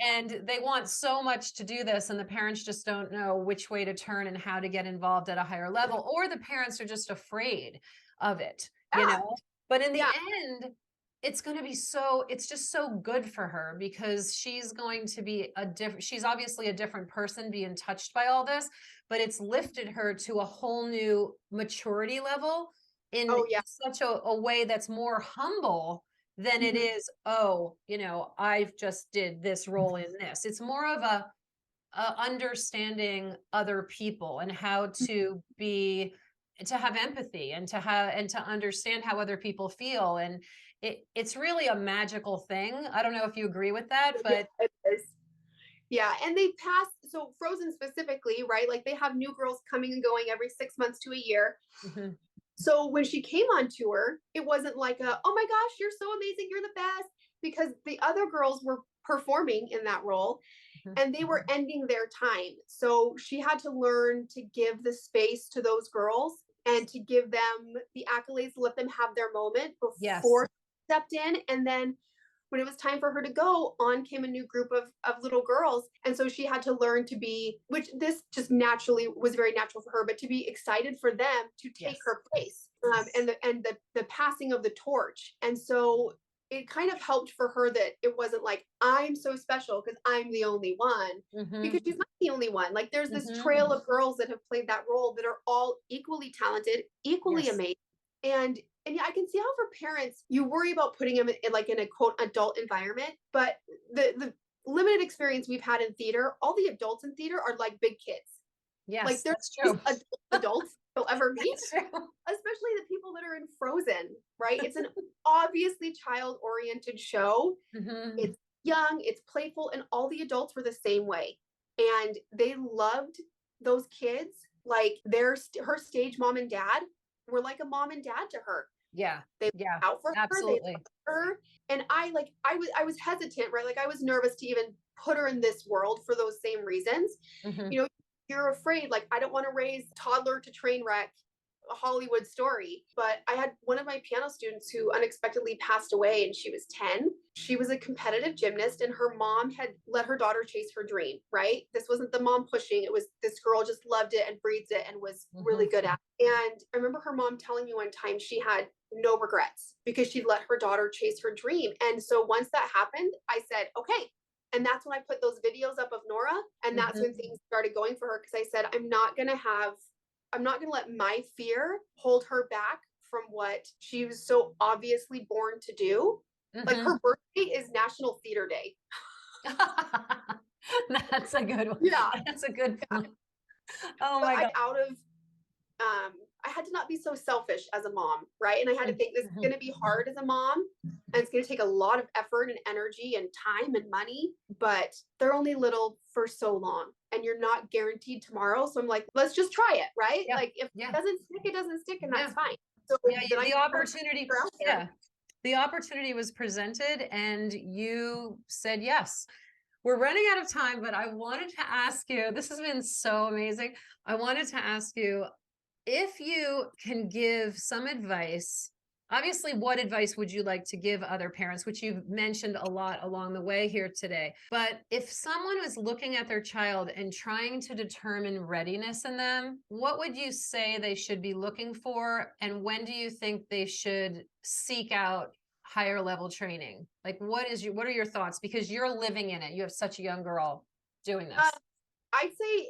S1: And they want so much to do this, and the parents just don't know which way to turn and how to get involved at a higher level, or the parents are just afraid of it, you know. But in the end, it's going to be so, it's just so good for her, because she's going to be she's obviously a different person being touched by all this, but it's lifted her to a whole new maturity level in such a way that's more humble than it is, oh, you know, I've just did this role in this. It's more of a understanding other people and how to be, to have empathy, and to understand how other people feel. And it's really a magical thing. I don't know if you agree with that, but
S2: it is. Yeah, and they pass, so Frozen specifically, right? Like they have new girls coming and going every 6 months to a year. So when she came on tour, it wasn't like oh my gosh, you're so amazing, you're the best, because the other girls were performing in that role and they were ending their time. So she had to learn to give the space to those girls and to give them the accolades, let them have their moment before she stepped in. And then when it was time for her to go, on came a new group of little girls. And so she had to learn to be, which this just naturally was very natural for her, but to be excited for them to take her place, and the passing of the torch. And so it kind of helped for her that it wasn't like, I'm so special because I'm the only one, because she's not the only one. Like there's this trail of girls that have played that role that are all equally talented, equally amazing. And yeah, I can see how for parents, you worry about putting them in like in a quote adult environment, but the limited experience we've had in theater, all the adults in theater are like big kids.
S1: Yes,
S2: like they're
S1: that's true.
S2: Adults you'll ever meet, especially the people that are in Frozen, right? It's an obviously child-oriented show. It's young, it's playful, and all the adults were the same way. And they loved those kids. Like her stage mom and dad were like a mom and dad to her. They out for her, they loved her. And I was hesitant, right? Like I was nervous to even put her in this world for those same reasons. You know, you're afraid, like I don't want to raise toddler to train wreck a Hollywood story. But I had one of my piano students who unexpectedly passed away, and she was 10. She was a competitive gymnast, and her mom had let her daughter chase her dream, right? This wasn't the mom pushing. It was this girl just loved it and breathes it and was really good at it. And I remember her mom telling me one time she had no regrets because she let her daughter chase her dream. And so once that happened, I said, okay, And that's when I put those videos up of Norah. And that's when things started going for her. Cause I said, I'm not going to let my fear hold her back from what she was so obviously born to do. Like her birthday is National Theater Day.
S1: That's a good one.
S2: Yeah.
S1: That's a good one. Oh my God.
S2: I had to not be so selfish as a mom, right? And I had to think this is going to be hard as a mom, and it's going to take a lot of effort and energy and time and money, but they're only little for so long and you're not guaranteed tomorrow. So I'm like, let's just try it, right?
S1: Yeah.
S2: Like if it doesn't stick, it doesn't stick, and that's fine. So
S1: the opportunity, the opportunity was presented and you said yes. We're running out of time, but I wanted to ask you, this has been so amazing. I wanted to ask you if you can give some advice. Obviously, what advice would you like to give other parents, which you've mentioned a lot along the way here today? But if someone was looking at their child and trying to determine readiness in them, what would you say they should be looking for? And when do you think they should seek out higher level training? Like, what are your thoughts? Because you're living in it. You have such a young girl doing this.
S2: I'd say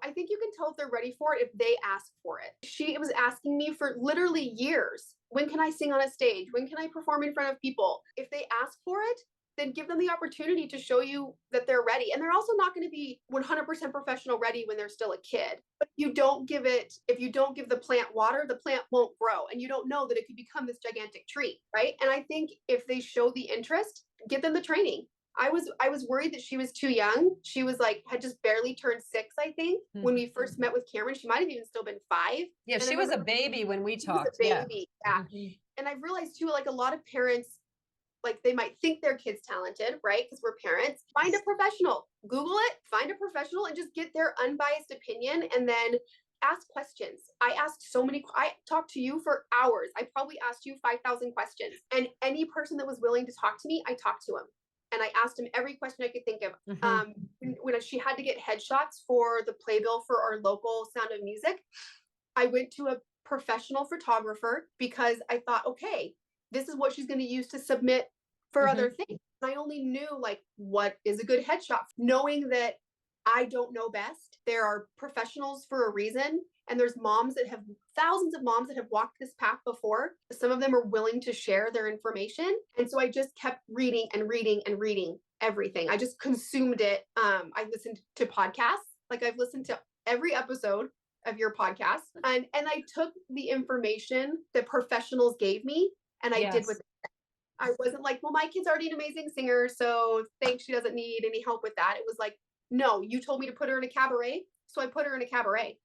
S2: I think you can tell if they're ready for it if they ask for it. She was asking me for literally years, when can I sing on a stage? When can I perform in front of people? If they ask for it, then give them the opportunity to show you that they're ready. And they're also not going to be 100% professional ready when they're still a kid. But if you don't give the plant water, the plant won't grow. And you don't know that it could become this gigantic tree, right? And I think if they show the interest, give them the training. I was worried that she was too young. She was had just barely turned 6, I think, when we first met with Cameron. She might have even still been 5.
S1: Yeah, she was a baby when we talked.
S2: She was a baby. Yeah. And I've realized too, a lot of parents, they might think their kid's talented, right? Because we're parents. Find a professional. Google it, find a professional, and just get their unbiased opinion, and then ask questions. I talked to you for hours. I probably asked you 5,000 questions. And any person that was willing to talk to me, I talked to him. And I asked him every question I could think of. When she had to get headshots for the playbill for our local Sound of Music, I went to a professional photographer because I thought, okay, this is what she's going to use to submit for other things. I only knew what is a good headshot, knowing that I don't know best. There are professionals for a reason. And there's thousands of moms that have walked this path before. Some of them are willing to share their information. And so I just kept reading and reading and reading everything. I just consumed it. I listened to podcasts. I've listened to every episode of your podcast. And I took the information that professionals gave me and I did with it. I wasn't well, my kid's already an amazing singer, so thanks, she doesn't need any help with that. It was no, you told me to put her in a cabaret, so I put her in a cabaret.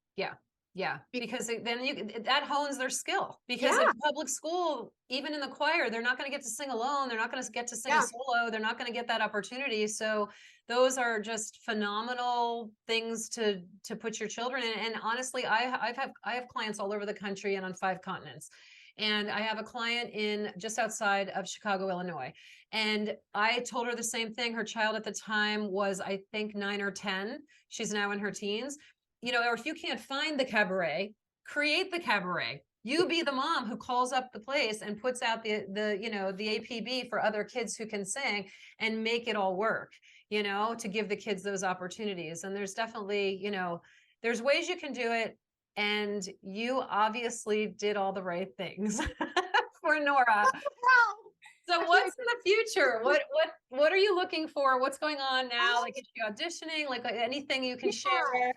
S1: Yeah, because then that hones their skill. Because in public school, even in the choir, they're not going to get to sing alone. They're not going to get to sing a solo. They're not going to get that opportunity. So those are just phenomenal things to put your children in. And honestly, I have clients all over the country and on 5 continents. And I have a client just outside of Chicago, Illinois. And I told her the same thing. Her child at the time was, I think, 9 or 10. She's now in her teens. Or if you can't find the cabaret, create the cabaret. You be the mom who calls up the place and puts out the APB for other kids who can sing, and make it all work, to give the kids those opportunities. And there's definitely, there's ways you can do it. And you obviously did all the right things for Norah. So what's in the future? What are you looking for? What's going on now? Is she auditioning? Anything you can share?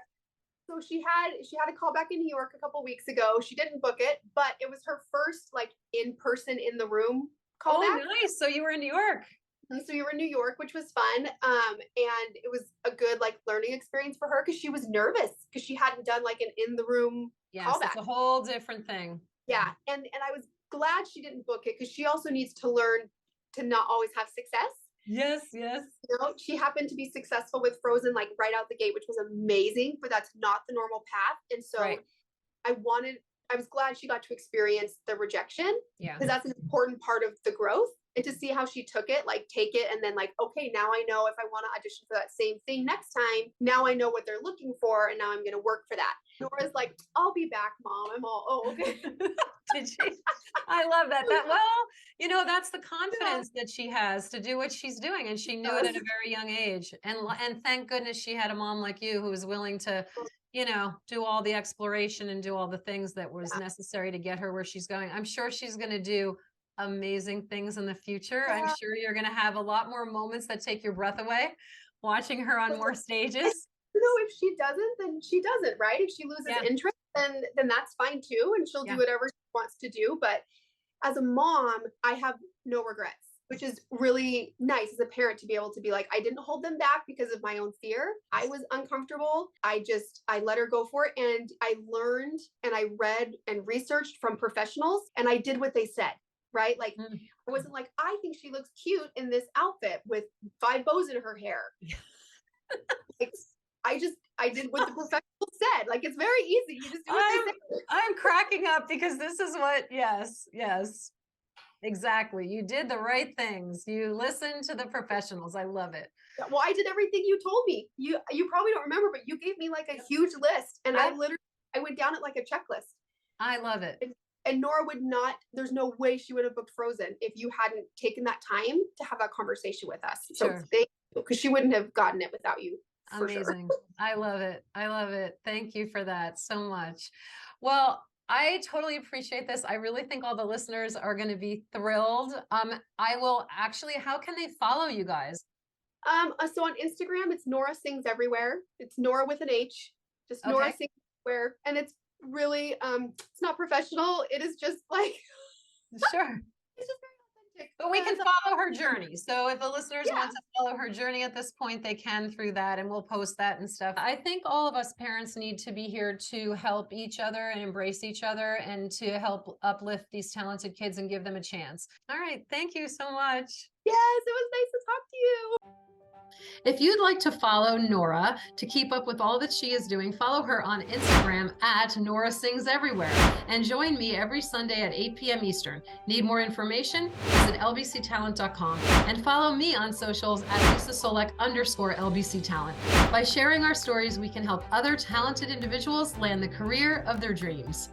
S2: So she had a call back in New York a couple weeks ago. She didn't book it, but it was her first in person in the room call back.
S1: Oh, nice. So you were in New York.
S2: And so you were in New York, which was fun. And it was a good learning experience for her because she was nervous because she hadn't done an in the room callback.
S1: It's a whole different thing.
S2: Yeah. And I was glad she didn't book it because she also needs to learn to not always have success.
S1: Yes.
S2: She happened to be successful with Frozen right out the gate, which was amazing, but that's not the normal path. And so I wanted I was glad she got to experience the rejection,
S1: Yeah.
S2: because that's an important part of the growth. And to see how she took it, like take it and then like, okay, now I know if I want to audition for that same thing next time, now I know what they're looking for and now I'm going to work for that. Nora's like, I'll be back, Mom. I'm all, oh, okay.
S1: Did she? I love that. Well, that's the confidence that she has to do what she's doing. And she knew it at a very young age. And thank goodness she had a mom like you who was willing to, do all the exploration and do all the things that was necessary to get her where she's going. I'm sure she's going to do amazing things in the future. I'm sure you're going to have a lot more moments that take your breath away watching her on more stages.
S2: If she doesn't, then she doesn't, right? If she loses interest, then that's fine too. And she'll do whatever she wants to do. But as a mom, I have no regrets, which is really nice as a parent to be able to be like, I didn't hold them back because of my own fear. I was uncomfortable. I let her go for it. And I learned and I read and researched from professionals and I did what they said. Right? Like, I wasn't like, I think she looks cute in this outfit with 5 bows in her hair. Like, I did what the professional said. Like, it's very easy. You just do what they say.
S1: I'm cracking up because this is what, yes, exactly. You did the right things. You listened to the professionals. I love it.
S2: Well, I did everything you told me. You probably don't remember, but you gave me like a huge list and I went down it like a checklist.
S1: I love it.
S2: And Norah there's no way she would have booked Frozen if you hadn't taken that time to have that conversation with us.
S1: Sure.
S2: So because she wouldn't have gotten it without you.
S1: Amazing.
S2: Sure.
S1: I love it. I love it. Thank you for that so much. Well, I totally appreciate this. I really think all the listeners are going to be thrilled. I will actually, how can they follow you guys?
S2: So on Instagram, it's Norah Sings Everywhere. It's Norah with an H, just Norah Sings Everywhere. And it's really, it's not professional. It is just like,
S1: sure.
S2: It's just very authentic.
S1: But we can follow her journey. So if the listeners want to follow her journey at this point, they can through that, and we'll post that and stuff. I think all of us parents need to be here to help each other and embrace each other and to help uplift these talented kids and give them a chance. All right. Thank you so much.
S2: Yes, it was nice to talk to you.
S1: If you'd like to follow Norah to keep up with all that she is doing, follow her on Instagram at Norah Sings Everywhere and join me every Sunday at 8 p.m. Eastern. Need more information? Visit lbctalent.com and follow me on socials at LisaSolek_LBC Talent. By sharing our stories, we can help other talented individuals land the career of their dreams.